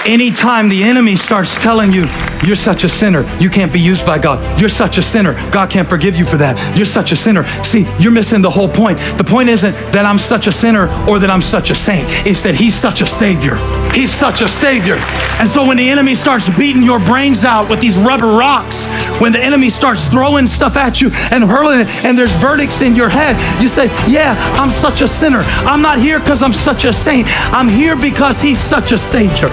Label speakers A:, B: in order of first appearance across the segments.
A: Anytime the enemy starts telling you, you're such a sinner, you can't be used by God. You're such a sinner, God can't forgive you for that. You're such a sinner. See, you're missing the whole point. The point isn't that I'm such a sinner or that I'm such a saint. It's that he's such a savior. He's such a savior. And so when the enemy starts beating your brains out with these rubber rocks, when the enemy starts throwing stuff at you and hurling it, and there's verdicts in your head, you say, yeah, I'm such a sinner. I'm not here because I'm such a saint. I'm here because he's such a savior.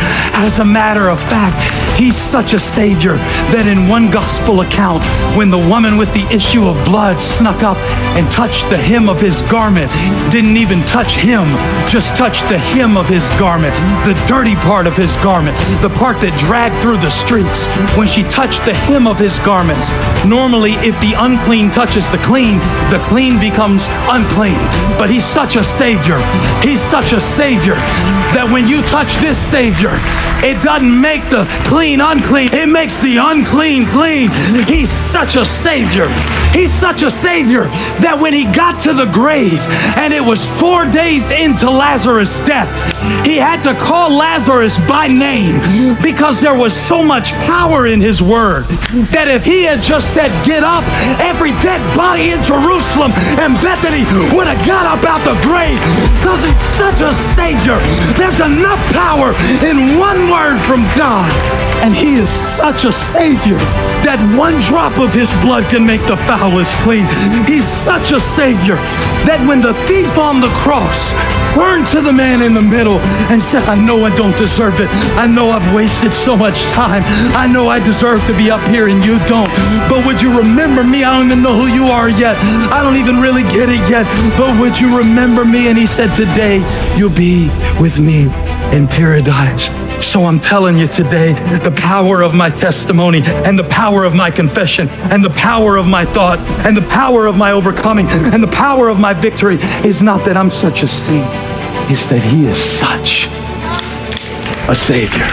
A: As a matter of fact, he's such a savior that in one gospel account, when the woman with the issue of blood snuck up and touched the hem of his garment, didn't even touch him, just touched the hem of his garment, the dirty part of his garment, the part that dragged through the streets. When she touched the hem of his garments, normally if the unclean touches the clean becomes unclean. But he's such a savior. He's such a savior that when you touch this savior, it doesn't make the clean unclean. It makes the unclean clean. He's such a savior. He's such a savior that when he got to the grave and it was 4 days into Lazarus' death, he had to call Lazarus by name because there was so much power in his word that if he had just said, get up, every dead body in Jerusalem and Bethany would have got up out the grave because he's such a savior. There's enough power in one word from God. And he is such a savior that one drop of his blood can make the foulest clean. He's such a savior that when the thief on the cross turned to the man in the middle and said, I know I don't deserve it. I know I've wasted so much time. I know I deserve to be up here and you don't. But would you remember me? I don't even know who you are yet. I don't even really get it yet. But would you remember me? And he said, today you'll be with me in paradise. So I'm telling you today, the power of my testimony and the power of my confession and the power of my thought and the power of my overcoming and the power of my victory is not that I'm such a saint. It's that he is such a savior.